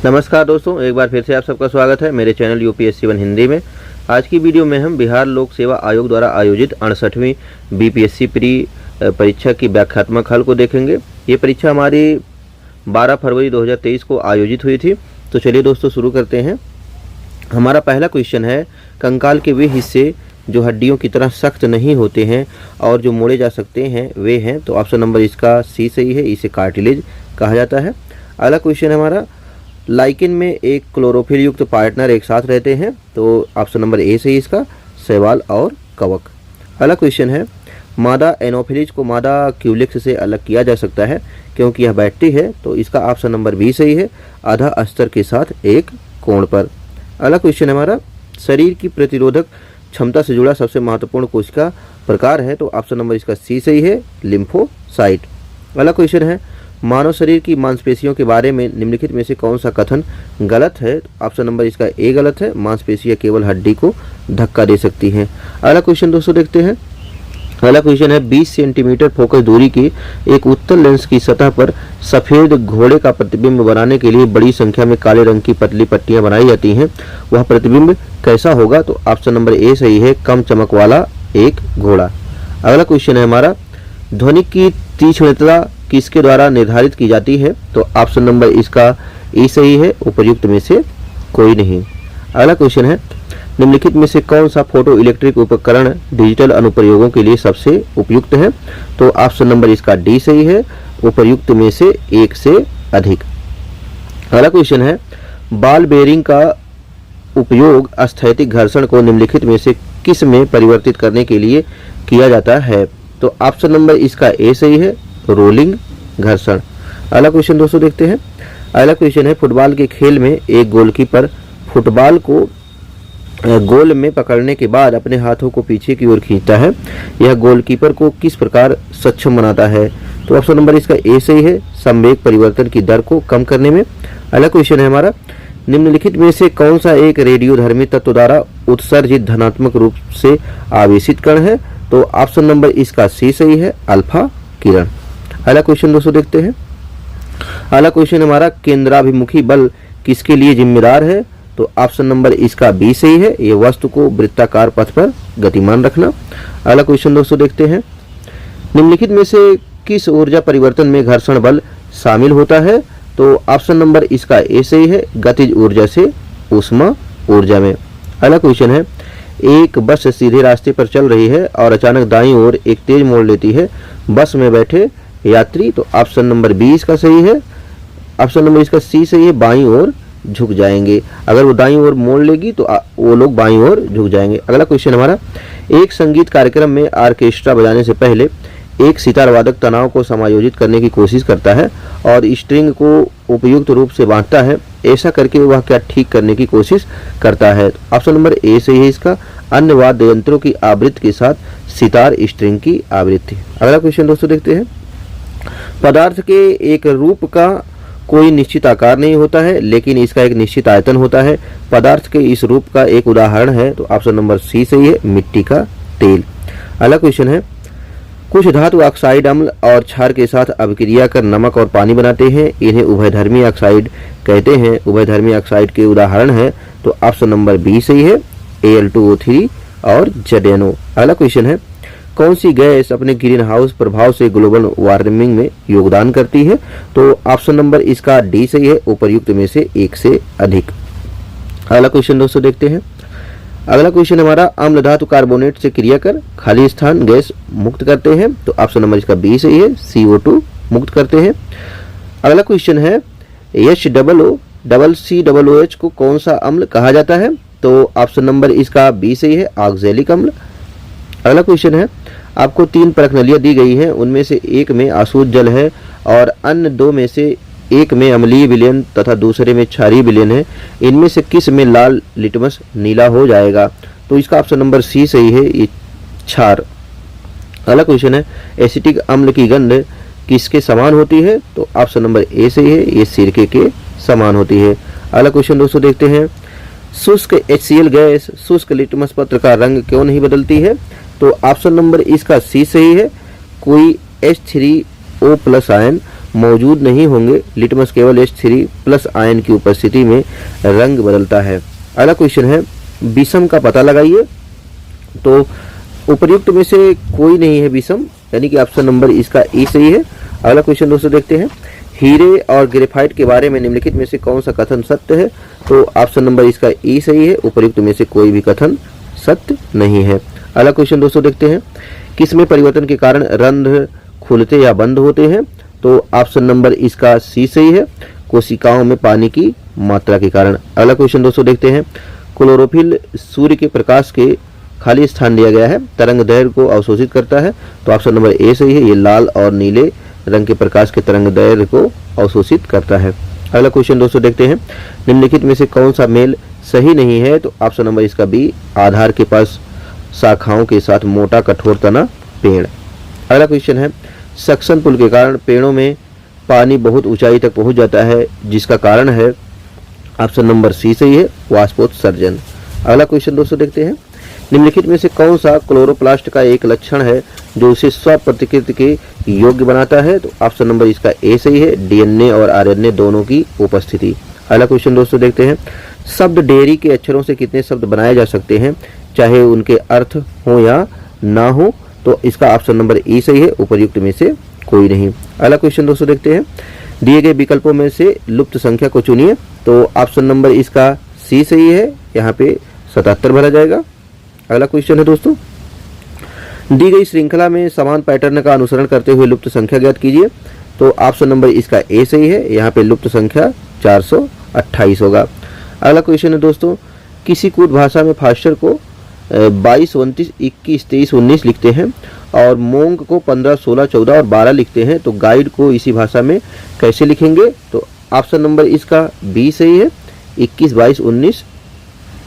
नमस्कार दोस्तों, एक बार फिर से आप सबका स्वागत है मेरे चैनल यूपीएससी 1 हिंदी में। आज की वीडियो में हम बिहार लोक सेवा आयोग द्वारा आयोजित 68वीं बीपीएससी प्री परीक्षा की व्याख्यात्मक हल को देखेंगे। ये परीक्षा हमारी 12 फरवरी 2023 को आयोजित हुई थी। तो चलिए दोस्तों शुरू करते हैं। हमारा पहला क्वेश्चन है, कंकाल के वे हिस्से जो हड्डियों की तरह सख्त नहीं होते हैं और जो मोड़े जा सकते हैं वे हैं। तो ऑप्शन नंबर इसका सी सही है, इसे कार्टिलेज कहा जाता है। अगला क्वेश्चन हमारा, लाइकेन में एक क्लोरोफिल युक्त पार्टनर एक साथ रहते हैं। तो ऑप्शन नंबर ए सही इसका, शैवाल और कवक। अगला क्वेश्चन है, मादा एनोफिलीज को मादा क्यूलेक्स से अलग किया जा सकता है क्योंकि यह बैठती है। तो इसका ऑप्शन नंबर बी सही है, आधा अस्तर के साथ एक कोण पर। अगला क्वेश्चन हमारा, शरीर की प्रतिरोधक क्षमता से जुड़ा सबसे महत्वपूर्ण कोशिका प्रकार है। तो ऑप्शन नंबर इसका सी सही है, लिम्फोसाइट। अगला क्वेश्चन है, मानव शरीर की मांसपेशियों के बारे में निम्नलिखित में से कौन सा कथन गलत है। ऑप्शन नंबर इसका ए गलत है, मांसपेशियां केवल हड्डी को धक्का दे सकती हैं। अगला क्वेश्चन दोस्तों देखते हैं। अगला क्वेश्चन है, 20 सेंटीमीटर फोकस दूरी की एक उत्तल लेंस की सतह पर सफेद घोड़े का प्रतिबिंब बनाने के लिए बड़ी संख्या में काले रंग की पतली पट्टियां बनाई जाती हैं। वह प्रतिबिंब कैसा होगा। तो ऑप्शन नंबर ए सही है, कम चमक वाला एक घोड़ा। अगला क्वेश्चन है हमारा, ध्वनि की तीक्ष्णता किसके द्वारा निर्धारित की जाती है। तो ऑप्शन नंबर इसका ए सही है, उपर्युक्त में से कोई नहीं। अगला क्वेश्चन है, निम्नलिखित में से कौन सा फोटो इलेक्ट्रिक उपकरण डिजिटल अनुप्रयोगों के लिए सबसे उपयुक्त है। तो ऑप्शन नंबर इसका डी सही है, उपर्युक्त में से एक से अधिक। अगला क्वेश्चन है, बॉल बेयरिंग का उपयोग स्थैतिक घर्षण को निम्नलिखित में से किस में परिवर्तित करने के लिए किया जाता है। तो ऑप्शन नंबर इसका ए सही है, रोलिंग घर्षण। अगला क्वेश्चन दोस्तों देखते हैं। अगला क्वेश्चन है, फुटबॉल के खेल में एक गोलकीपर फुटबॉल को गोल में पकड़ने के बाद अपने हाथों को पीछे की ओर खींचता है। यह गोलकीपर को किस प्रकार सक्षम बनाता है। तो ऑप्शन नंबर इसका ए सही है, संवेग परिवर्तन की दर को कम करने में। अगला क्वेश्चन है हमारा, निम्नलिखित में से कौन सा एक रेडियोधर्मी तत्व द्वारा उत्सर्जित धनात्मक रूप से आवेशित कण है। तो ऑप्शन नंबर इसका सी सही है, अल्फा किरण। अगला क्वेश्चन दोस्तों देखते हैं। अगला क्वेश्चन हमारा, केंद्राभिमुखी बल किसके लिए जिम्मेदार है। तो ऑप्शन नंबर इसका बी सही है, ये वस्तु को वृत्ताकार पथ पर गतिमान रखना। अगला क्वेश्चन दोस्तों देखते हैं। निम्नलिखित में से किस ऊर्जा परिवर्तन में घर्षण बल शामिल होता है। तो ऑप्शन नंबर इसका ए सही है, गतिज ऊर्जा से ऊष्मा ऊर्जा में। अगला क्वेश्चन है, एक बस सीधे रास्ते पर चल रही है और अचानक दाईं ओर एक तेज मोड़ लेती है। बस में बैठे यात्री। तो ऑप्शन नंबर बी इसका सही है, ऑप्शन नंबर इसका सी सही है, बाईं ओर झुक जाएंगे। अगर वो दाईं ओर मोड़ लेगी तो वो लोग बाईं ओर झुक जाएंगे। अगला क्वेश्चन हमारा, एक संगीत कार्यक्रम में ऑर्केस्ट्रा बजाने से पहले एक सितार वादक तनाव को समायोजित करने की कोशिश करता है और स्ट्रिंग को उपयुक्त रूप से बांटता है। ऐसा करके वह क्या ठीक करने की कोशिश करता है। ऑप्शन नंबर ए सही है इसका, अन्य वाद्य यंत्रों की आवृत्ति के साथ सितार स्ट्रिंग की आवृत्ति। अगला क्वेश्चन दोस्तों देखते हैं। पदार्थ के एक रूप का कोई निश्चित आकार नहीं होता है, लेकिन इसका एक निश्चित आयतन होता है। पदार्थ के इस रूप का एक उदाहरण है। तो ऑप्शन नंबर सी सही है, मिट्टी का तेल। अगला क्वेश्चन है, कुछ धातु ऑक्साइड अम्ल और क्षार के साथ अभिक्रिया कर नमक और पानी बनाते हैं। इन्हें उभयधर्मी ऑक्साइड कहते हैं। उभयधर्मी ऑक्साइड के उदाहरण है। तो ऑप्शन नंबर बी सही है, Al2O3 और ZNO। अगला क्वेश्चन है, कौन सी गैस अपने ग्रीन हाउस प्रभाव से ग्लोबल वार्मिंग में योगदान करती है। तो ऑप्शन नंबर इसका डी सही है, उपर्युक्त में से एक से अधिक। अगला क्वेश्चन दोस्तों देखते हैं। अगला क्वेश्चन हमारा, अम्ल धातु कार्बोनेट से क्रिया कर खाली स्थान गैस मुक्त करते हैं। तो ऑप्शन नंबर इसका बी सही है, CO2 मुक्त करते हैं। अगला क्वेश्चन है, HCOOH को कौन सा अम्ल कहा जाता है। तो ऑप्शन नंबर इसका बी सही है, ऑक्जेलिक अम्ल। अगला क्वेश्चन है, आपको 3 प्रश्नलियां दी गई हैं, उनमें से एक में अशुद्ध जल है और अन्य 2 में से एक में अम्लीय विलयन तथा दूसरे में क्षारीय विलयन है। इनमें से किस में लाल लिटमस नीला हो जाएगा। तो इसका ऑप्शन नंबर सी सही है, ये क्षार। अगला क्वेश्चन है, एसिटिक अम्ल की गंध किसके समान होती है। तो ऑप्शन नंबर ए सही है, ये सिरके के समान होती है। अगला क्वेश्चन दोस्तों देखते हैं। शुष्क HCl गैस शुष्क लिटमस पत्र का रंग क्यों नहीं बदलती है। तो ऑप्शन नंबर इसका सी सही है, कोई H3O+ आयन मौजूद नहीं होंगे। लिटमस केवल H3+ आयन की उपस्थिति में रंग बदलता है। अगला क्वेश्चन है विषम का पता लगाइए। तो उपर्युक्त में से कोई नहीं है विषम, यानी कि ऑप्शन नंबर इसका ई सही है। अगला क्वेश्चन दोस्तों देखते हैं, हीरे और ग्रेफाइट के बारे में निम्नलिखित में से कौन सा कथन सत्य है? तो ऑप्शन नंबर इसका ई सही है। उपर्युक्त में से कोई भी कथन सत्य नहीं है। अगला क्वेश्चन दोस्तों देखते हैं, किसमें परिवर्तन के कारण रंध्र खुलते या बंद होते हैं? तो ऑप्शन नंबर इसका सी सही है, कोशिकाओं में पानी की मात्रा के कारण। अगला क्वेश्चन दोस्तों देखते हैं, क्लोरोफिल सूर्य के प्रकाश के खाली स्थान दिया गया है, तरंग दैर्घ्य को अवशोषित करता है। तो ऑप्शन नंबर ए सही है, ये लाल और नीले रंग के प्रकाश के तरंग दैर्घ्य को अवशोषित करता है। अगला क्वेश्चन दोस्तों देखते हैं, निम्नलिखित में से कौन सा मेल सही नहीं है? तो ऑप्शन नंबर इसका बी, आधार के पास शाखाओं के साथ मोटा कठोर तना पेड़। अगला क्वेश्चन है, सक्शन पुल के कारण पेड़ों में पानी बहुत ऊंचाई तक पहुंच जाता है, जिसका कारण है ऑप्शन नंबर सी सही है, वाष्पोत्सर्जन। अगला क्वेश्चन दोस्तों देखते हैं, निम्नलिखित में से कौन सा क्लोरोप्लास्ट का एक लक्षण है जो उसे स्वप्रतिकृति के योग्य बनाता है? तो ऑप्शन नंबर इसका ए सही है, डीएनए और आरएनए दोनों की उपस्थिति। अगला क्वेश्चन दोस्तों देखते हैं, शब्द डेयरी के अक्षरों से कितने शब्द बनाए जा सकते हैं, चाहे उनके अर्थ हो या ना हो? तो इसका ऑप्शन नंबर ई सही है, उपर्युक्त में से कोई नहीं। अगला क्वेश्चन दोस्तों देखते हैं, दिए गए विकल्पों में से लुप्त संख्या को चुनिए। तो ऑप्शन नंबर इसका सी सही है, यहाँ पे 77 भरा जाएगा। अगला क्वेश्चन है दोस्तों, दी गई श्रृंखला में समान पैटर्न का अनुसरण करते हुए लुप्त संख्या ज्ञात कीजिए। तो ऑप्शन नंबर इसका ए सही है, यहाँ पे लुप्त संख्या 428 होगा। अगला क्वेश्चन है दोस्तों, किसी कूट भाषा में फास्टर को 22, 29, 21, 23, 19 लिखते हैं और मोंग को 15, 16, 14 और 12 लिखते हैं, तो गाइड को इसी भाषा में कैसे लिखेंगे? तो ऑप्शन नंबर इसका बी सही है, 21, 22, 19,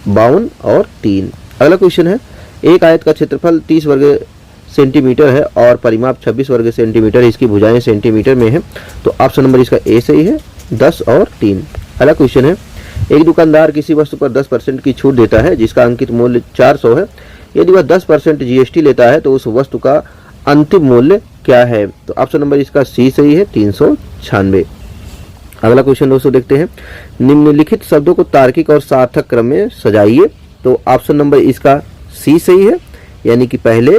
52 और 3। अगला क्वेश्चन है, एक आयत का क्षेत्रफल 30 वर्ग सेंटीमीटर है और परिमाप 26 वर्ग सेंटीमीटर, इसकी भुजाएं सेंटीमीटर में है। तो ऑप्शन नंबर इसका ए सही है, 10 और 3। अगला क्वेश्चन है, एक दुकानदार किसी वस्तु पर 10% की छूट देता है जिसका अंकित मूल्य 400 है। यदि वह 10% जीएसटी लेता है तो उस वस्तु का अंतिम मूल्य क्या है? तो ऑप्शन नंबर इसका सी सही है, 396। अगला क्वेश्चन दोस्तों देखते हैं, निम्नलिखित शब्दों को तार्किक और सार्थक क्रम में सजाइए। तो ऑप्शन नंबर इसका सी सही है, यानी कि पहले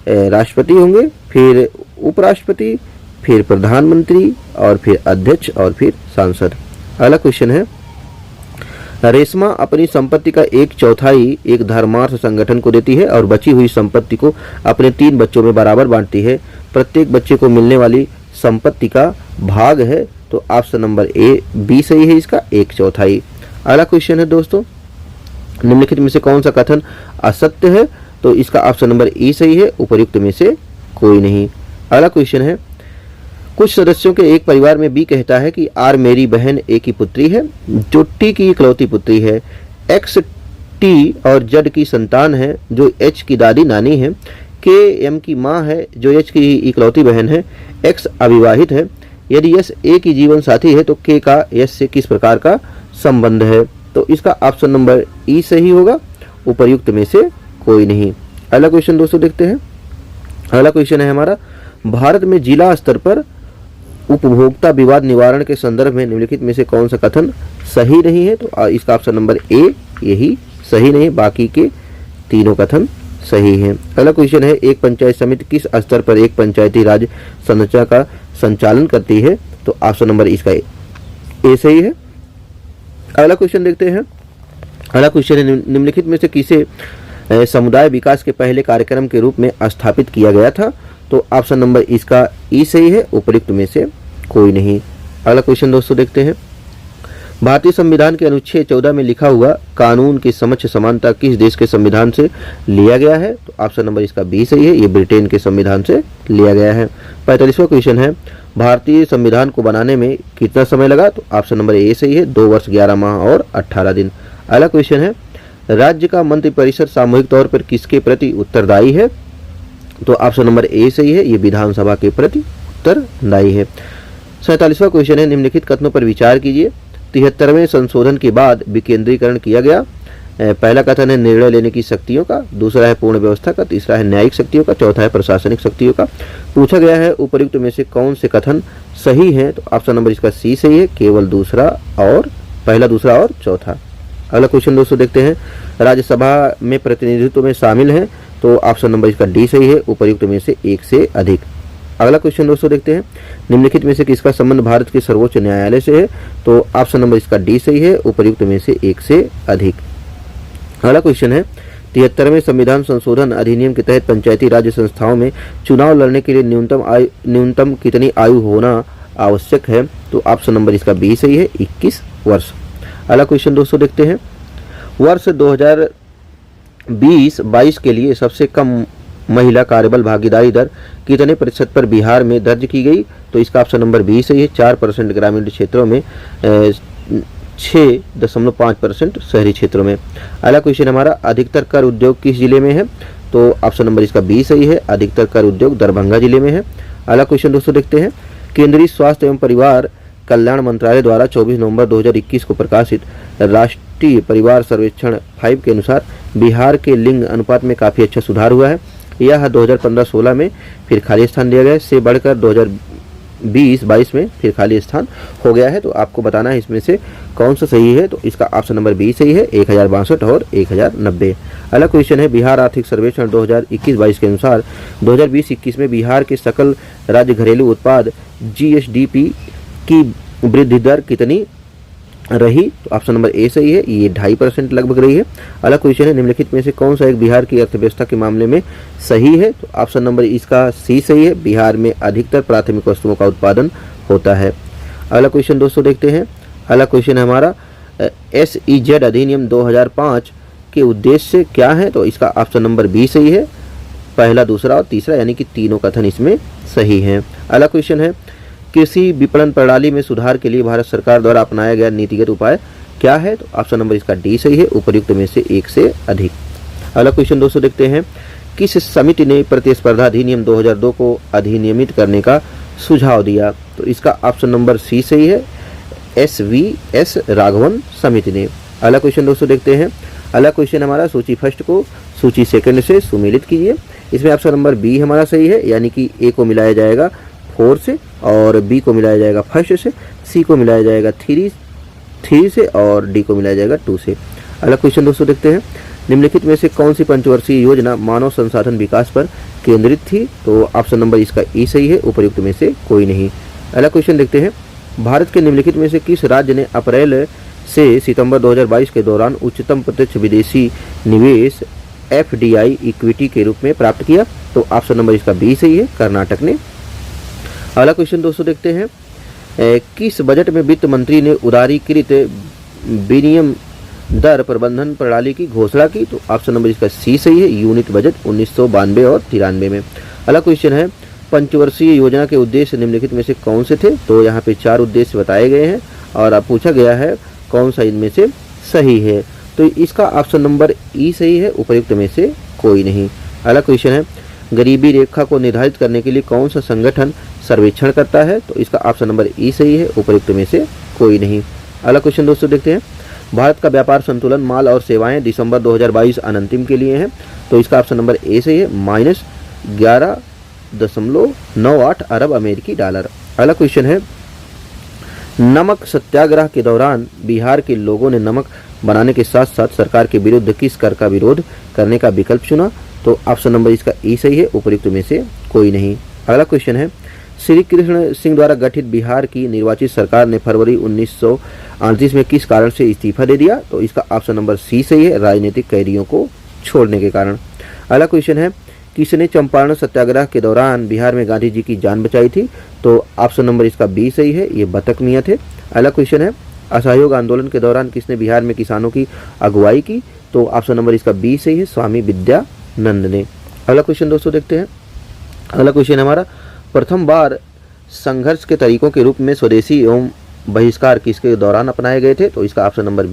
राष्ट्रपति होंगे, फिर उपराष्ट्रपति, फिर प्रधानमंत्री और फिर अध्यक्ष और फिर सांसद। अगला क्वेश्चन है, रेशमा अपनी संपत्ति का 1/4 एक धर्मार्थ संगठन को देती है और बची हुई संपत्ति को अपने 3 बच्चों में बराबर बांटती है। प्रत्येक बच्चे को मिलने वाली संपत्ति का भाग है। तो ऑप्शन नंबर ए बी सही है, इसका 1/4। अगला क्वेश्चन है दोस्तों, निम्नलिखित में से कौन सा कथन असत्य है? तो इसका ऑप्शन नंबर ई सही है, उपर्युक्त में से कोई नहीं। अगला क्वेश्चन है, कुछ सदस्यों के एक परिवार में बी कहता है कि आर मेरी बहन ए की पुत्री है जो टी की इकलौती पुत्री है, एक्स टी और जेड की संतान है जो एच की दादी नानी है, के एम की माँ है जो एच की इकलौती बहन है, एक्स अविवाहित है। यदि यस ए की जीवन साथी है तो के का यस से किस प्रकार का संबंध है? तो इसका ऑप्शन नंबर ई सही होगा, उपर्युक्त में से कोई नहीं। अगला क्वेश्चन दोस्तों देखते हैं, अगला क्वेश्चन है हमारा, भारत में जिला स्तर पर उपभोक्ता विवाद निवारण के संदर्भ में निम्नलिखित में से कौन सा कथन सही नहीं है? तो इसका ऑप्शन नंबर ए यही सही नहीं, बाकी के तीनों कथन सही हैं। अगला क्वेश्चन है, एक पंचायत समिति किस स्तर पर एक पंचायती राज संरचना का संचालन करती है? तो ऑप्शन नंबर इसका ए सही है। अगला क्वेश्चन देखते हैं, अगला क्वेश्चन है, निम्नलिखित में से किसे समुदाय विकास के पहले कार्यक्रम के रूप में स्थापित किया गया था? तो ऑप्शन नंबर इसका ई सही है, उपयुक्त में से कोई नहीं। अगला क्वेश्चन दोस्तों देखते हैं, भारतीय संविधान के अनुच्छेद 14 में लिखा हुआ कानून की समक्ष समानता किस देश के संविधान से लिया गया है? तो ऑप्शन नंबर इसका बी सही है, ये ब्रिटेन के संविधान से लिया गया है। 45वां क्वेश्चन है, भारतीय संविधान को बनाने में कितना समय लगा? तो ऑप्शन नंबर ए सही है, 2 वर्ष 11 माह और 18 दिन। अगला क्वेश्चन है, राज्य का मंत्रिपरिषद सामूहिक तौर पर किसके प्रति उत्तरदायी है? तो ऑप्शन नंबर ए सही है, ये विधानसभा के प्रति उत्तरदायी है। 47वां क्वेश्चन है, निम्नलिखित कथनों पर विचार कीजिए। 73वें संशोधन के बाद विकेंद्रीकरण किया गया। पहला कथन है निर्णय लेने की शक्तियों का, दूसरा है पूर्ण व्यवस्था का, तीसरा है न्यायिक शक्तियों का, चौथा है प्रशासनिक शक्तियों का। पूछा गया है उपर्युक्त में से कौन से कथन सही है, तो ऑप्शन नंबर इसका सी सही है, केवल पहला, दूसरा और चौथा। अगला क्वेश्चन दोस्तों देखते हैं, राज्यसभा में प्रतिनिधित्व में शामिल है, तो ऑप्शन नंबर इसका डी सही है, उपर्युक्त में से एक से अधिक। अगला क्वेश्चन दोस्तों देखते हैं, निम्नलिखित में से किसका संबंध भारत के सर्वोच्च न्यायालय से है, तो ऑप्शन नंबर इसका डी सही है, उपर्युक्त में से एक से अधिक। अगला क्वेश्चन है, 73वें संविधान संशोधन अधिनियम के तहत पंचायती राज संस्थाओं में चुनाव लड़ने के लिए न्यूनतम कितनी आयु होना आवश्यक है, तो ऑप्शन नंबर इसका बी सही है, 21 वर्ष। अगला क्वेश्चन दोस्तों देखते हैं, वर्ष 2020-22 के लिए सबसे कम महिला कार्यबल भागीदारी दर कितने प्रतिशत पर बिहार में दर्ज की गई, तो इसका ऑप्शन नंबर बी सही है, 4% ग्रामीण क्षेत्रों में, 6.5% शहरी क्षेत्रों में। अगला क्वेश्चन हमारा, अधिकतर कर उद्योग किस जिले में है, तो ऑप्शन नंबर इसका बी सही है, अधिकतर कर उद्योग दरभंगा जिले में है। अगला क्वेश्चन दोस्तों देखते हैं, केंद्रीय स्वास्थ्य एवं परिवार कल्याण मंत्रालय द्वारा 24 नवंबर 2021 को प्रकाशित राष्ट्रीय परिवार सर्वेक्षण 5 के अनुसार बिहार के लिंग अनुपात में काफी अच्छा सुधार हुआ है। यह 2015-16 में फिर खाली स्थान दिया गया है, से बढ़कर 2020-22 में फिर खाली स्थान हो गया है। तो आपको बताना है इसमें से कौन सा सही है, तो इसका ऑप्शन नंबर बी सही है, 1062 और 1090। अगला क्वेश्चन है, बिहार आर्थिक सर्वेक्षण 2021-22 के अनुसार 2020-21 में बिहार के सकल राज्य घरेलू उत्पाद GSDP की वृद्धि दर कितनी रही, तो ऑप्शन नंबर ए सही है, ये 2.5% लगभग रही है। अगला क्वेश्चन है, निम्नलिखित में से कौन सा एक बिहार की अर्थव्यवस्था के मामले में सही है, तो ऑप्शन नंबर इसका सी सही है, बिहार में अधिकतर प्राथमिक वस्तुओं का उत्पादन होता है। अगला क्वेश्चन दोस्तों देखते हैं, अगला क्वेश्चन है हमारा, SEZ अधिनियम 2005 के उद्देश्य क्या है, तो इसका ऑप्शन नंबर बी सही है, पहला, दूसरा और तीसरा, यानी कि तीनों कथन इसमें सही हैं। अगला क्वेश्चन है, कृषि विपणन प्रणाली में सुधार के लिए भारत सरकार द्वारा अपनाया गया नीतिगत उपाय क्या है, तो ऑप्शन नंबर इसका डी सही है, उपर्युक्त में से एक से अधिक। अगला क्वेश्चन दोस्तों देखते हैं, किस समिति ने प्रतिस्पर्धा अधिनियम 2002 को अधिनियमित करने का सुझाव दिया, तो इसका ऑप्शन नंबर सी सही है, SVS राघवन समिति ने। अगला क्वेश्चन दोस्तों देखते हैं, अगला क्वेश्चन हमारा, सूची फर्स्ट को सूची सेकंड से सुमेलित कीजिए। इसमें ऑप्शन नंबर बी हमारा सही है, यानी कि ए को मिलाया जाएगा 4 से और बी को मिलाया जाएगा फर्स्ट से, सी को मिलाया जाएगा 3 से और डी को मिलाया जाएगा 2 से। अगला क्वेश्चन दोस्तों देखते हैं, निम्नलिखित में से कौन सी पंचवर्षीय योजना मानव संसाधन विकास पर केंद्रित थी, तो ऑप्शन नंबर इसका ई सही है, उपर्युक्त में से कोई नहीं। अगला क्वेश्चन देखते हैं, भारत के निम्नलिखित में से किस राज्य ने अप्रैल से सितंबर 2022 के दौरान उच्चतम प्रत्यक्ष विदेशी निवेश FDI इक्विटी के रूप में प्राप्त किया, तो ऑप्शन नंबर इसका बी सही है, कर्नाटक ने। अगला क्वेश्चन दोस्तों देखते हैं, किस बजट में वित्त मंत्री ने उदारीकृत विनिमय दर प्रबंधन प्रणाली की घोषणा की, तो ऑप्शन नंबर इसका सी सही है, यूनिट बजट 1992 और 93 में। अगला क्वेश्चन है, पंचवर्षीय योजना के उद्देश्य निम्नलिखित में से कौन से थे, तो यहाँ पे 4 उद्देश्य बताए गए हैं और अब पूछा गया है कौन सा इनमें से सही है, तो इसका ऑप्शन नंबर ई सही है, उपर्युक्त में से कोई नहीं। अगला क्वेश्चन है, गरीबी रेखा को निर्धारित करने के लिए कौन सा संगठन सर्वेक्षण करता है, तो इसका ऑप्शन नंबर ई सही है, उपर्युक्त में से कोई नहीं। अगला क्वेश्चन दोस्तों देखते हैं, भारत का व्यापार संतुलन माल और सेवाएं दिसंबर 2022 अनंतिम के लिए है, तो इसका ऑप्शन नंबर ए सही है, -11.98 अरब अमेरिकी डॉलर। अगला क्वेश्चन है, नमक सत्याग्रह के दौरान बिहार के लोगों ने नमक बनाने के साथ साथ सरकार के विरुद्ध किस कर का विरोध करने का विकल्प चुना, तो ऑप्शन नंबर इसका ई सही है, उपर्युक्त में से कोई नहीं। अगला क्वेश्चन है, श्री कृष्ण सिंह द्वारा गठित बिहार की निर्वाचित सरकार ने फरवरी 1938 में किस कारण से इस्तीफा दे दिया, तो इसका ऑप्शन नंबर सी सही है, राजनीतिक कैदियों को छोड़ने के कारण। अगला क्वेश्चन है, किसने चंपारण सत्याग्रह के दौरान बिहार में गांधी जी की जान बचाई थी, तो ऑप्शन नंबर इसका बी सही है, ये बतक मियां थे। अगला क्वेश्चन है, असहयोग आंदोलन के दौरान किसने बिहार में किसानों की अगुवाई की, तो ऑप्शन नंबर इसका बी सही है, स्वामी विद्यानंद ने। अगला क्वेश्चन दोस्तों देखते हैं, अगला क्वेश्चन हमारा, प्रथम बार संघर्ष के तरीकों के रूप में स्वदेशी एवं बहिष्कार किसके दौरान अपनाए गए थे, तो इसका ऑप्शन नंबर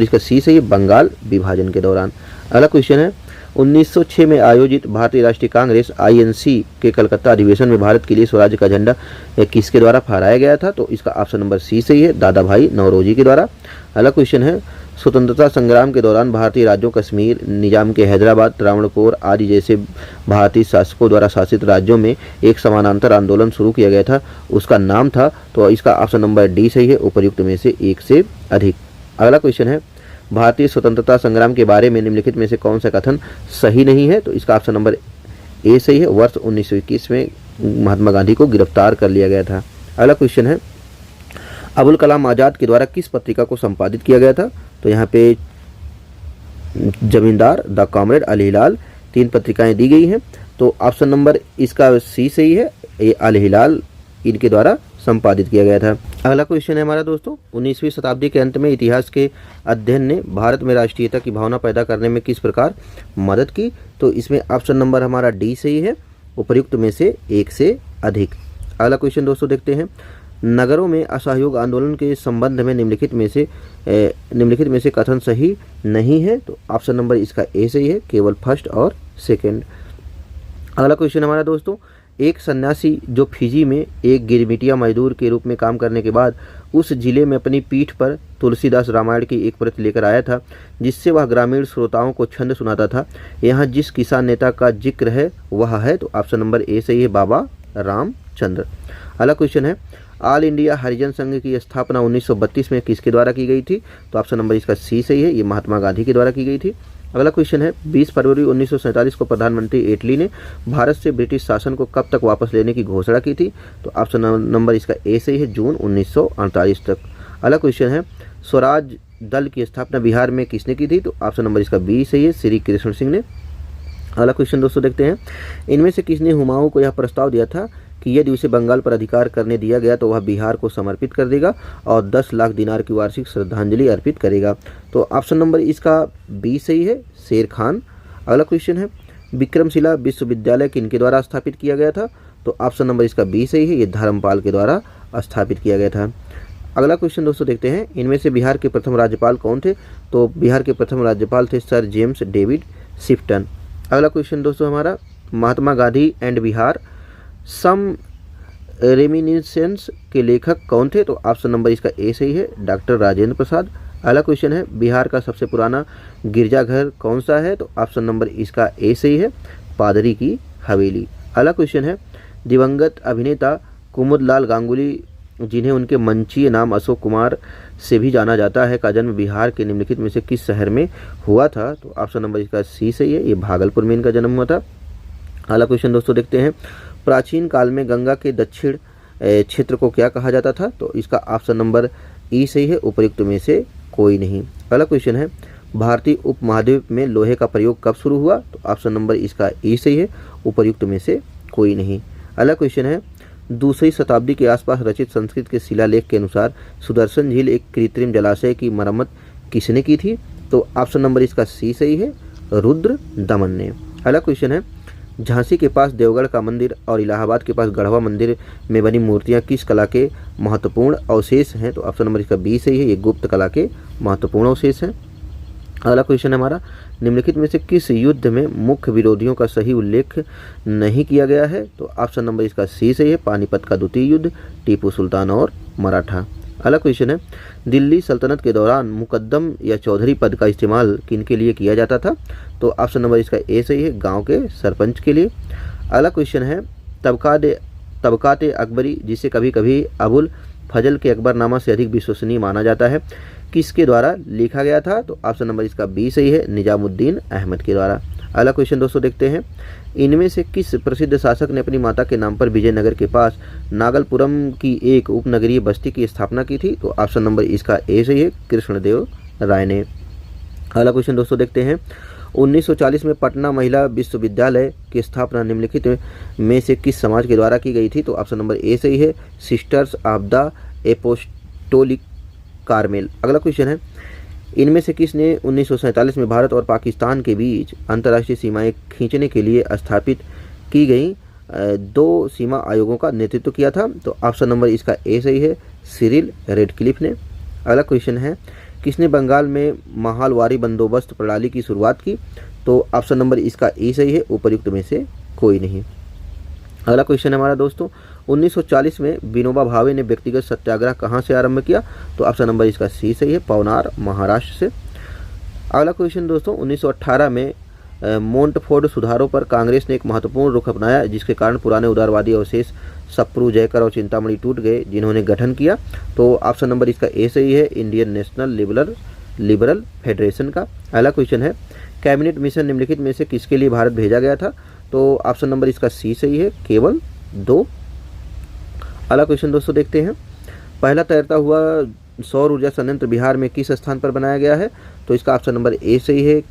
इसका सी सही है, बंगाल विभाजन के दौरान। अगला क्वेश्चन है, 1906 में आयोजित भारतीय राष्ट्रीय कांग्रेस INC के कलकत्ता अधिवेशन में भारत के लिए स्वराज्य का झंडा किसके द्वारा फहराया गया था, तो इसका ऑप्शन नंबर सी सही है, दादा भाई नौरोजी के द्वारा। अगला क्वेश्चन है, स्वतंत्रता संग्राम के दौरान भारतीय राज्यों कश्मीर, निजाम के हैदराबाद, त्रावणकोर आदि जैसे भारतीय शासकों द्वारा शासित राज्यों में एक समानांतर आंदोलन शुरू किया गया था, उसका नाम था, तो इसका ऑप्शन नंबर डी सही है, उपर्युक्त में से एक से अधिक। अगला क्वेश्चन है, भारतीय स्वतंत्रता संग्राम के बारे में निम्नलिखित में से कौन सा कथन सही नहीं है, तो इसका ऑप्शन नंबर ए सही है, वर्ष 1921 में महात्मा गांधी को गिरफ्तार कर लिया गया था। अगला क्वेश्चन है, अबुल कलाम आज़ाद के द्वारा किस पत्रिका को संपादित किया गया था, तो यहाँ पे जमींदार, द कॉमरेड, अल हिलाल, 3 पत्रिकाएं दी गई हैं, तो ऑप्शन नंबर इसका सी सही है, ये अल हिलाल इनके द्वारा संपादित किया गया था। अगला क्वेश्चन है हमारा दोस्तों, 19वीं शताब्दी के अंत में इतिहास के अध्ययन ने भारत में राष्ट्रीयता की भावना पैदा करने में किस प्रकार मदद की, तो इसमें ऑप्शन नंबर हमारा डी सही है, उपर्युक्त में से एक से अधिक। अगला क्वेश्चन दोस्तों देखते हैं, नगरों में असहयोग आंदोलन के संबंध में निम्नलिखित में से कथन सही नहीं है, तो ऑप्शन नंबर इसका ए सही है, केवल फर्स्ट और सेकंड। अगला क्वेश्चन हमारा दोस्तों, एक सन्यासी जो फिजी में एक गिरमिटिया मजदूर के रूप में काम करने के बाद उस जिले में अपनी पीठ पर तुलसीदास रामायण की एक प्रति लेकर आया था, जिससे वह ग्रामीण श्रोताओं को छंद सुनाता था। यहाँ जिस किसान नेता का जिक्र है वह है, तो ऑप्शन नंबर ए सही है, बाबा रामचंद्र। अगला क्वेश्चन है, ऑल इंडिया हरिजन संघ की स्थापना 1932 में किसके द्वारा की गई थी, तो ऑप्शन नंबर इसका सी सही है, ये महात्मा गांधी के द्वारा की गई थी। अगला क्वेश्चन है, 20 फरवरी 1947 को प्रधानमंत्री एटली ने भारत से ब्रिटिश शासन को कब तक वापस लेने की घोषणा की थी, तो ऑप्शन नंबर इसका ए सही है, जून 1948 तक। अगला क्वेश्चन है, स्वराज दल की स्थापना बिहार में किसने की थी, तो ऑप्शन नंबर इसका बी सही है, श्री कृष्ण सिंह ने। अगला क्वेश्चन दोस्तों देखते हैं, इनमें से किसने हुमायूं को यह प्रस्ताव दिया था कि यदि उसे बंगाल पर अधिकार करने दिया गया तो वह बिहार को समर्पित कर देगा और 10 लाख दिनार की वार्षिक श्रद्धांजलि अर्पित करेगा, तो ऑप्शन नंबर इसका बी सही है, शेर खान। अगला क्वेश्चन है, विक्रमशिला विश्वविद्यालय किनके द्वारा स्थापित किया गया था, तो ऑप्शन नंबर इसका बी सही है, ये धर्मपाल के द्वारा स्थापित किया गया था। अगला क्वेश्चन दोस्तों देखते हैं, इनमें से बिहार के प्रथम राज्यपाल कौन थे, तो बिहार के प्रथम राज्यपाल थे सर जेम्स डेविड शिफ्टन। अगला क्वेश्चन दोस्तों हमारा, Mahatma Gandhi and Bihar some reminiscence के लेखक कौन थे, तो ऑप्शन नंबर इसका ए सही है, डॉक्टर राजेंद्र प्रसाद। अगला क्वेश्चन है, बिहार का सबसे पुराना गिरजाघर कौन सा है, तो ऑप्शन नंबर इसका ए सही है, पादरी की हवेली। अगला क्वेश्चन है, दिवंगत अभिनेता कुमुदलाल गांगुली जिन्हें उनके मंचीय नाम अशोक कुमार से भी जाना जाता है, का जन्म बिहार के निम्नलिखित में से किस शहर में हुआ था, तो ऑप्शन नंबर इसका सी सही है, ये भागलपुर में इनका जन्म हुआ था। अगला क्वेश्चन दोस्तों देखते हैं, प्राचीन काल में गंगा के दक्षिण क्षेत्र को क्या कहा जाता था, तो इसका ऑप्शन नंबर ई सही है, उपर्युक्त में से कोई नहीं। अगला क्वेश्चन है, भारतीय उपमहाद्वीप में लोहे का प्रयोग कब शुरू हुआ, तो ऑप्शन नंबर इसका ई सही है, उपर्युक्त में से कोई नहीं। अगला क्वेश्चन है, दूसरी शताब्दी के आसपास रचित संस्कृत के शिलालेख के अनुसार सुदर्शन झील एक कृत्रिम जलाशय की मरम्मत किसने की थी, तो ऑप्शन नंबर इसका सी सही है, रुद्र दमन ने। अगला क्वेश्चन है, झांसी के पास देवगढ़ का मंदिर और इलाहाबाद के पास गढ़वा मंदिर में बनी मूर्तियां किस कला के महत्वपूर्ण अवशेष हैं, तो ऑप्शन नंबर इसका बी सही है, ये गुप्त कला के महत्वपूर्ण अवशेष हैं। अगला क्वेश्चन है हमारा, निम्नलिखित में से किस युद्ध में मुख्य विरोधियों का सही उल्लेख नहीं किया गया है, तो ऑप्शन नंबर इसका सी सही है, पानीपत का द्वितीय युद्ध, टीपू सुल्तान और मराठा। अगला क्वेश्चन है, दिल्ली सल्तनत के दौरान मुकद्दम या चौधरी पद का इस्तेमाल किनके लिए किया जाता था, तो ऑप्शन नंबर इसका ए सही है, गांव के सरपंच के लिए। अगला क्वेश्चन है, तबकात अकबरी जिसे कभी कभी अबुल फजल के अकबरनामा से अधिक विश्वसनीय माना जाता है, किसके द्वारा लिखा गया था, तो ऑप्शन नंबर इसका बी सही है, निजामुद्दीन अहमद के द्वारा। अगला क्वेश्चन दोस्तों देखते हैं, इनमें से किस प्रसिद्ध शासक ने अपनी माता के नाम पर विजयनगर के पास नागलपुरम की एक उपनगरीय बस्ती की स्थापना की थी, तो ऑप्शन नंबर इसका ए सही है, कृष्णदेव राय ने। अगला क्वेश्चन दोस्तों देखते हैं, 1940 में पटना महिला विश्वविद्यालय की स्थापना निम्नलिखित में से किस समाज के द्वारा की गई थी, तो ऑप्शन नंबर ए सही है, sisters of the apostolic Carmel. अगला क्वेश्चन है, इनमें से किसने 1947 में भारत और पाकिस्तान के बीच अंतर्राष्ट्रीय सीमाएं खींचने के लिए स्थापित की गई 2 सीमा आयोगों का नेतृत्व किया था, तो ऑप्शन नंबर इसका ए सही है, सिरिल रेडक्लिफ ने। अगला क्वेश्चन है, किसने बंगाल में माहलवारी बंदोबस्त प्रणाली की शुरुआत की, तो ऑप्शन नंबर इसका ए सही है, उपर्युक्त में से कोई नहीं। अगला क्वेश्चन है हमारा दोस्तों, 1940 में विनोबा भावे ने व्यक्तिगत सत्याग्रह कहाँ से आरंभ किया? तो ऑप्शन नंबर इसका सी सही है, पवनार महाराष्ट्र से। अगला क्वेश्चन दोस्तों, 1918 में मोंटफोर्ड सुधारों पर कांग्रेस ने एक महत्वपूर्ण रुख अपनाया जिसके कारण पुराने उदारवादी अवशेष सप्रू, जयकर और चिंतामणि टूट गए, जिन्होंने गठन किया। तो ऑप्शन नंबर इसका ए सही है, इंडियन नेशनल लिबरल फेडरेशन का। अगला क्वेश्चन है, कैबिनेट मिशन निम्नलिखित में से किसके लिए भारत भेजा गया था? तो ऑप्शन नंबर इसका सी सही है, केवल 2। अगला क्वेश्चन दोस्तों देखते हैं, पहला तैरता हुआ सौर ऊर्जा संयंत्र बिहार में किस स्थान पर बनाया गया है? तो इसका ऑप्शन नंबर ए सही है,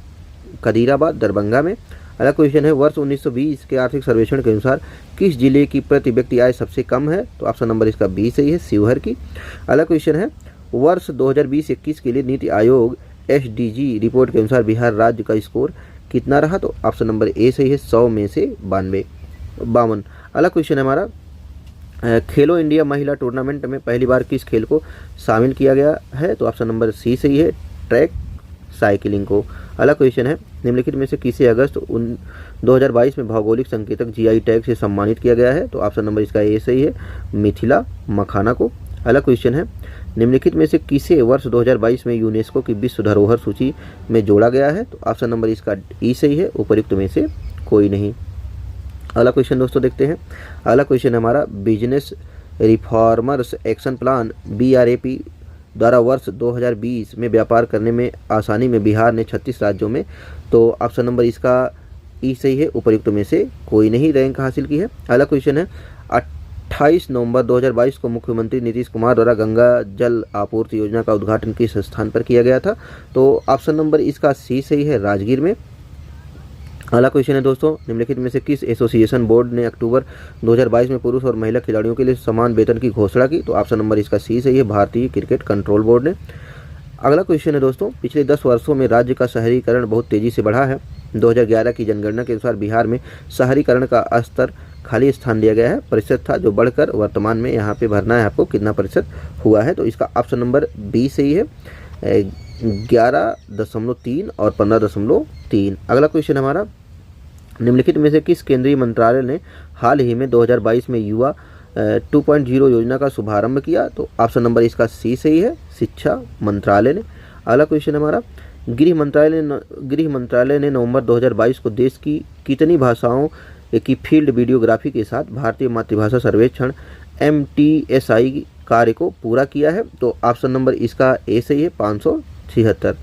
कदीराबाद दरभंगा में। अगला क्वेश्चन है, वर्ष 1920 के आर्थिक सर्वेक्षण के अनुसार किस जिले की प्रति व्यक्ति आय सबसे कम है? तो ऑप्शन नंबर इसका बी सही है, शिवहर की। अगला क्वेश्चन है, वर्ष 2020-21 के लिए नीति आयोग SDG रिपोर्ट के अनुसार बिहार राज्य का स्कोर कितना रहा? तो ऑप्शन नंबर ए सही है, 100 में से 52। अगला क्वेश्चन है हमारा, खेलो इंडिया महिला टूर्नामेंट में पहली बार किस खेल को शामिल किया गया है? तो ऑप्शन नंबर सी सही है, ट्रैक साइकिलिंग को। अगला क्वेश्चन है, निम्नलिखित में से किसे अगस्त 2022 में भौगोलिक संकेतक GI टैग से सम्मानित किया गया है? तो ऑप्शन नंबर इसका ए सही है, मिथिला मखाना को। अगला क्वेश्चन है, निम्नलिखित में से किसे वर्ष 2022 में यूनेस्को की विश्व धरोहर सूची में जोड़ा गया है? तो ऑप्शन नंबर इसका ई सही है, उपर्युक्त में से कोई नहीं। अगला क्वेश्चन दोस्तों देखते हैं, अगला क्वेश्चन हमारा, business reformers action plan BRAP द्वारा वर्ष 2020 में व्यापार करने में आसानी में बिहार ने 36 राज्यों में, तो ऑप्शन नंबर इसका ई सही है, उपर्युक्त में से कोई नहीं रैंक हासिल की है। अगला क्वेश्चन है, 28 नवंबर 2022 को मुख्यमंत्री नीतीश कुमार द्वारा गंगा जल आपूर्ति योजना का उद्घाटन किस स्थान पर किया गया था? तो ऑप्शन नंबर इसका सी सही है, राजगीर में। अगला क्वेश्चन है दोस्तों, निम्नलिखित में से किस एसोसिएशन बोर्ड ने अक्टूबर 2022 में पुरुष और महिला खिलाड़ियों के लिए समान वेतन की घोषणा की? तो ऑप्शन नंबर इसका सी सही है, भारतीय क्रिकेट कंट्रोल बोर्ड ने। अगला क्वेश्चन है दोस्तों, पिछले 10 वर्षों में राज्य का शहरीकरण बहुत तेजी से बढ़ा है। 2011 की जनगणना के अनुसार बिहार में शहरीकरण का स्तर खाली स्थान दिया गया है, प्रतिशत था, जो बढ़कर वर्तमान में यहाँ पे भरना है आपको, कितना प्रतिशत हुआ है? तो इसका ऑप्शन नंबर बी सही है, 11.3 और 15.3। अगला क्वेश्चन हमारा, निम्नलिखित में से किस केंद्रीय मंत्रालय ने हाल ही में 2022 में युवा 2.0 योजना का शुभारंभ किया? तो ऑप्शन नंबर इसका सी सही है, शिक्षा मंत्रालय ने। अगला क्वेश्चन हमारा, गृह मंत्रालय ने नवंबर 2022 को देश की कितनी भाषाओं की फील्ड वीडियोग्राफी के साथ भारतीय मातृभाषा सर्वेक्षण MTSI कार्य को पूरा किया है? तो ऑप्शन नंबर इसका ए सही है, 576।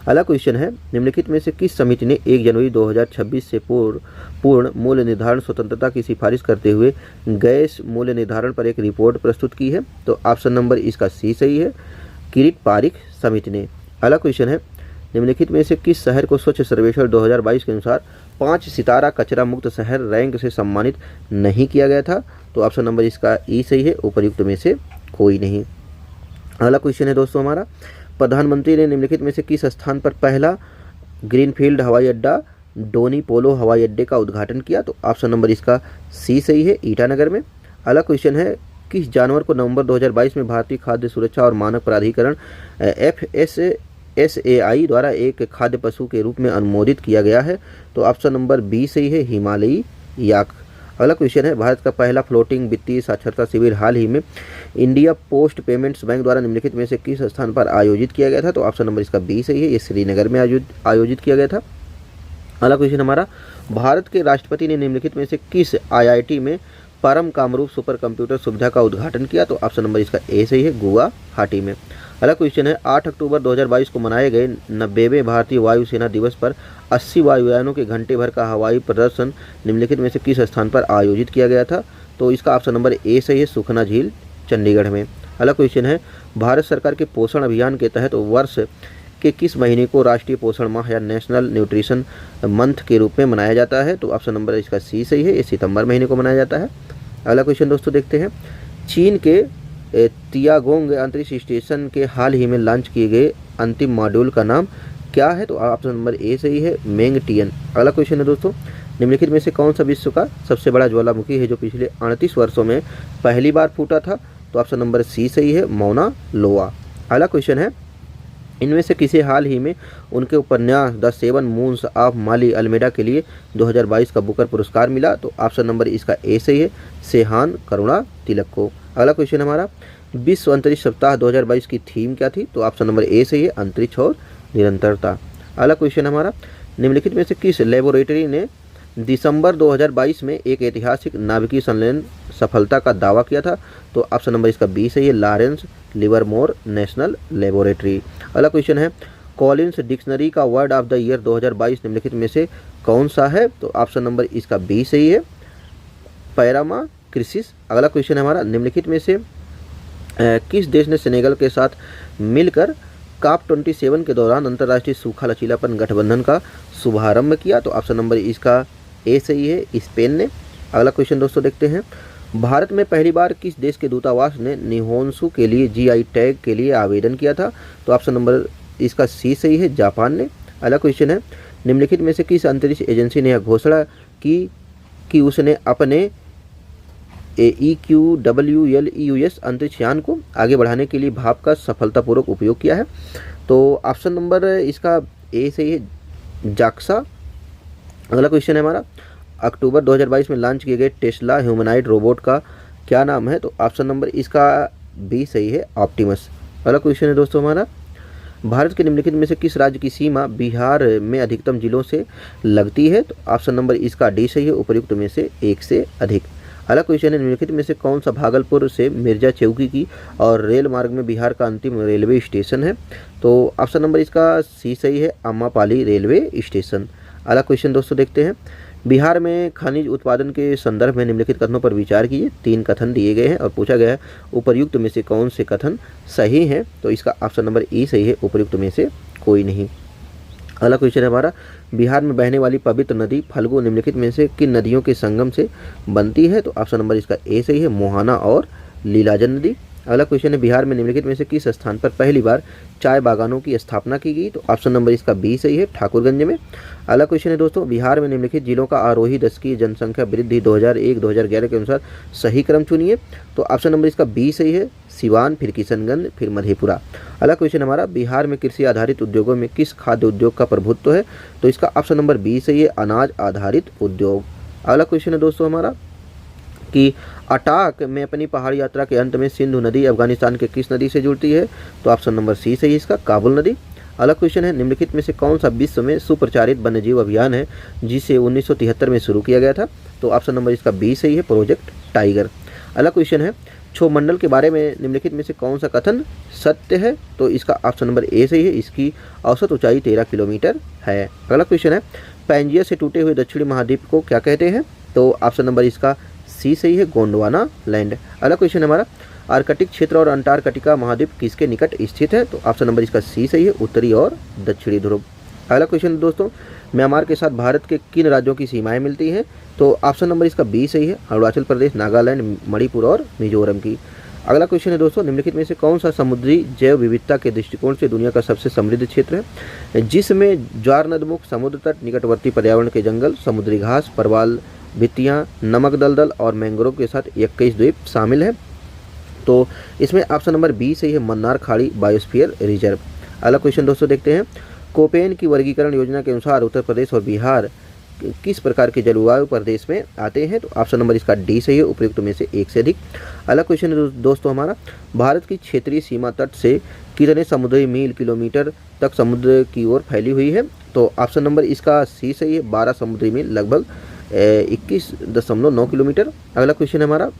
अगला क्वेश्चन है, निम्नलिखित में से किस समिति ने 1 जनवरी 2026 से पूर्ण मूल्य निर्धारण स्वतंत्रता की सिफारिश करते हुए गैस मूल्य निर्धारण पर एक रिपोर्ट प्रस्तुत की है? तो ऑप्शन नंबर इसका सी सही है, किरीट पारिख समिति ने। अगला क्वेश्चन है, निम्नलिखित में से किस शहर को स्वच्छ सर्वेक्षण 2022 के अनुसार 5 सितारा कचरा मुक्त शहर रैंक से सम्मानित नहीं किया गया था? तो ऑप्शन नंबर इसका ई सही है, उपर्युक्त में से कोई नहीं। अगला क्वेश्चन है दोस्तों हमारा, प्रधानमंत्री ने निम्नलिखित में से किस स्थान पर पहला ग्रीनफील्ड हवाई अड्डा डोनी पोलो हवाई अड्डे का उद्घाटन किया? तो ऑप्शन नंबर इसका सी सही है, ईटानगर में। अगला क्वेश्चन है, किस जानवर को नवंबर 2022 में भारतीय खाद्य सुरक्षा और मानक प्राधिकरण FSSAI द्वारा एक खाद्य पशु के रूप में अनुमोदित किया गया है? तो ऑप्शन नंबर बी सही है, हिमालयी याक। अगला क्वेश्चन है, भारत का पहला फ्लोटिंग वित्तीय साक्षरता शिविर हाल ही में इंडिया पोस्ट पेमेंट्स बैंक द्वारा निम्नलिखित में से किस स्थान पर आयोजित किया गया था? तो ऑप्शन नंबर इसका बी सही है, ये श्रीनगर में आयोजित किया गया था। अगला क्वेश्चन हमारा, भारत के राष्ट्रपति ने निम्नलिखित में से किस IIT में परम कामरूप सुपर कंप्यूटर सुविधा का उद्घाटन किया? तो ऑप्शन नंबर इसका ए सही है, गुवाहाटी में। अगला क्वेश्चन है, 8 अक्टूबर 2022 को मनाए गए 90वें भारतीय वायुसेना दिवस पर 80 वायुयानों के घंटे भर का हवाई प्रदर्शन निम्नलिखित में से किस स्थान पर आयोजित किया गया था? तो इसका ऑप्शन नंबर ए सही है, सुखना झील चंडीगढ़ में। अगला क्वेश्चन है, भारत सरकार के पोषण अभियान के तहत वर्ष के किस महीने को राष्ट्रीय पोषण माह या नेशनल न्यूट्रिशन मंथ के रूप में मनाया जाता है? तो ऑप्शन नंबर इसका सी सही है, ये सितंबर महीने को मनाया जाता है। अगला क्वेश्चन दोस्तों देखते हैं, चीन के तियागोंग अंतरिक्ष स्टेशन के हाल ही में लॉन्च किए गए अंतिम मॉड्यूल का नाम क्या है? तो ऑप्शन नंबर ए सही है, मेंगटियन। अगला क्वेश्चन है दोस्तों, निम्नलिखित में से कौन सा विश्व का सबसे बड़ा ज्वालामुखी है जो पिछले 38 वर्षों में पहली बार फूटा था? तो ऑप्शन नंबर सी सही है, मौना लोआ। अगला क्वेश्चन है, इनमें से किसे हाल ही में उनके उपन्यास the seven moons of Maali Almeida के लिए 2022 का बुकर पुरस्कार मिला? तो ऑप्शन नंबर इसका ए सही है, सेहान करुणा तिलक को। अगला क्वेश्चन हमारा, विश्व अंतरिक्ष सप्ताह 2022 की थीम क्या थी? तो ऑप्शन नंबर ए सही है, अंतरिक्ष और निरंतरता। अगला क्वेश्चन हमारा, निम्नलिखित में से किस लेबोरेटरी ने दिसंबर 2022 में एक ऐतिहासिक नाभिकीय संलयन सफलता का दावा किया था? तो ऑप्शन नंबर इसका बी सही है, लॉरेंस लिवरमोर नेशनल लेबोरेटरी। अगला क्वेश्चन है, कॉलिन्स डिक्शनरी का वर्ड ऑफ द ईयर 2022 निम्नलिखित में से कौन सा है? तो ऑप्शन नंबर इसका बी सही है, पैरामा क्रिसिस। अगला क्वेश्चन हमारा, निम्नलिखित में से किस देश ने सेनेगल के साथ मिलकर COP27 के दौरान अंतर्राष्ट्रीय सूखा लचीलापन गठबंधन का शुभारंभ किया? तो ऑप्शन नंबर इसका ए सही है, स्पेन ने। अगला क्वेश्चन दोस्तों देखते हैं, भारत में पहली बार किस देश के दूतावास ने निहोन्सु के लिए GI टैग के लिए आवेदन किया था? तो ऑप्शन नंबर इसका सी सही है, जापान ने। अगला क्वेश्चन है, निम्नलिखित में से किस अंतरिक्ष एजेंसी ने यह घोषणा की कि उसने अपने EQWLEUS अंतरिक्ष यान को आगे बढ़ाने के लिए भाप का सफलतापूर्वक उपयोग किया है? तो ऑप्शन नंबर इसका ए सही है, जाक्सा। अगला क्वेश्चन है हमारा, अक्टूबर 2022 में लॉन्च किए गए टेस्ला ह्यूमनॉइड रोबोट का क्या नाम है? तो ऑप्शन नंबर इसका बी सही है, ऑप्टिमस। अगला क्वेश्चन है दोस्तों हमारा, भारत के निम्नलिखित में से किस राज्य की सीमा बिहार में अधिकतम जिलों से लगती है? तो ऑप्शन नंबर इसका डी सही है, उपर्युक्त में से एक से अधिक। अगला क्वेश्चन है, निम्नलिखित में से कौन सा भागलपुर से मिर्जा चौकी की और रेल मार्ग में बिहार का अंतिम रेलवे स्टेशन है? तो ऑप्शन नंबर इसका सी सही है, अम्मापाली रेलवे स्टेशन। अगला क्वेश्चन दोस्तों देखते हैं, बिहार में खनिज उत्पादन के संदर्भ में निम्नलिखित कथनों पर विचार कीजिए। 3 कथन दिए गए हैं और पूछा गया है उपर्युक्त में से कौन से कथन सही हैं? तो इसका ऑप्शन नंबर ई सही है, उपर्युक्त में से कोई नहीं। अगला क्वेश्चन है हमारा, बिहार में बहने वाली पवित्र नदी फल्गु निम्नलिखित में से किन नदियों के संगम से बनती है? तो ऑप्शन नंबर इसका ए सही है, मोहाना और लीलाजन नदी। अगला क्वेश्चन है, बिहार में निम्नलिखित में से किस स्थान पर पहली बार चाय बागानों की स्थापना की गई? तो ऑप्शन नंबर इसका बी सही है, ठाकुरगंज में। अगला क्वेश्चन है दोस्तों, बिहार में निम्नलिखित जिलों का आरोही दशकीय जनसंख्या वृद्धि 2001-2011 के अनुसार सही क्रम चुनिए। तो ऑप्शन नंबर इसका बी सही है, सिवान, फिर किशनगंज, फिर मधेपुरा। अगला क्वेश्चन हमारा, बिहार में कृषि आधारित उद्योगों में किस खाद्य उद्योग का प्रभुत्व है? तो इसका ऑप्शन नंबर बी सही है, अनाज आधारित उद्योग। अगला क्वेश्चन है दोस्तों हमारा कि अटाक में अपनी पहाड़ी यात्रा के अंत में सिंधु नदी अफगानिस्तान के किस नदी से जुड़ती है? तो ऑप्शन नंबर सी सही है, इसका काबुल नदी। अगला क्वेश्चन है, निम्नलिखित में से कौन सा विश्व में सुप्रचारित वन्यजीव अभियान है जिसे 1973 में शुरू किया गया था? तो ऑप्शन नंबर इसका बी सही है, प्रोजेक्ट टाइगर। अगला क्वेश्चन है, क्षोभमंडल के बारे में निम्नलिखित में से कौन सा कथन सत्य है? तो इसका ऑप्शन नंबर ए सही है, इसकी औसत ऊंचाई 13 किलोमीटर है। अगला क्वेश्चन है, पैंजिया से टूटे हुए दक्षिणी महाद्वीप को क्या कहते हैं? तो ऑप्शन नंबर इसका सी सही है, गोंडवाना लैंड। अगला क्वेश्चन हमारा, आर्कटिक क्षेत्र और अंटार्कटिका महाद्वीप किसके निकट स्थित है? तो ऑप्शन नंबर इसका सी सही है, उत्तरी और दक्षिणी ध्रुव। अगला क्वेश्चन दोस्तों, म्यांमार के साथ भारत के किन राज्यों की सीमाएं मिलती हैं? तो ऑप्शन नंबर इसका बी सही है, अरुणाचल प्रदेश, नागालैंड, मणिपुर और मिजोरम की। अगला क्वेश्चन है दोस्तों, निम्नलिखित में से कौन सा समुद्री जैव विविधता के दृष्टिकोण से दुनिया का सबसे समृद्ध क्षेत्र है, जिसमें ज्वार नदमुख, समुद्र तट, निकटवर्ती पर्यावरण के जंगल, समुद्री घास, परवाल भित्तियाँ, नमक दलदल और मैंग्रोव के साथ 21 द्वीप शामिल है? तो इसमें ऑप्शन नंबर बी सही है, मन्नार खाड़ी बायोस्फीयर रिजर्व। अगला क्वेश्चन दोस्तों देखते हैं, कोपेन की वर्गीकरण योजना के अनुसार उत्तर प्रदेश और बिहार किस प्रकार के जलवायु प्रदेश में आते हैं? तो ऑप्शन नंबर इसका डी सही है, उपयुक्त में से एक से अधिक। अगला क्वेश्चन है दोस्तों हमारा, भारत की क्षेत्रीय सीमा तट से कितने समुद्री मील किलोमीटर तक समुद्र की ओर फैली हुई है? तो ऑप्शन नंबर इसका सी सही है, 12 समुद्री मील लगभग 21.9 किलोमीटर। अगला क्वेश्चन है हमारा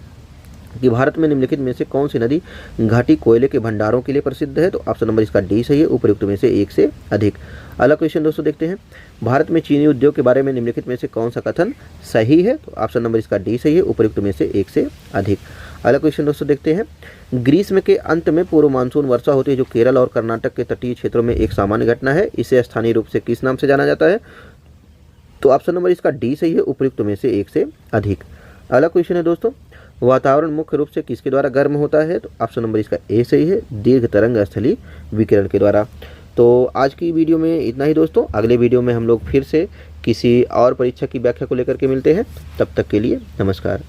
कि भारत में निम्नलिखित में से कौन सी नदी घाटी कोयले के भंडारों के लिए प्रसिद्ध है? तो ऑप्शन नंबर इसका डी सही है, उपयुक्त में से एक से अधिक। अगला क्वेश्चन दोस्तों देखते हैं, भारत में चीनी उद्योग के बारे में निम्नलिखित में से कौन सा कथन सही है? तो ऑप्शन नंबर इसका डी सही है, उपयुक्त में से एक से अधिक। अगला क्वेश्चन दोस्तों देखते हैं, ग्रीष्म के अंत में पूर्व मानसून वर्षा होती है जो केरल और कर्नाटक के तटीय क्षेत्रों में एक सामान्य घटना है, इसे स्थानीय रूप से किस नाम से जाना जाता है? तो ऑप्शन नंबर इसका डी सही है, उपयुक्त में से एक से अधिक। अगला क्वेश्चन है दोस्तों, वातावरण मुख्य रूप से किसके द्वारा गर्म होता है? तो ऑप्शन नंबर इसका ए सही है, दीर्घ तरंग स्थलीय विकिरण के द्वारा। तो आज की वीडियो में इतना ही दोस्तों, अगले वीडियो में हम लोग फिर से किसी और परीक्षा की व्याख्या को लेकर के मिलते हैं। तब तक के लिए नमस्कार।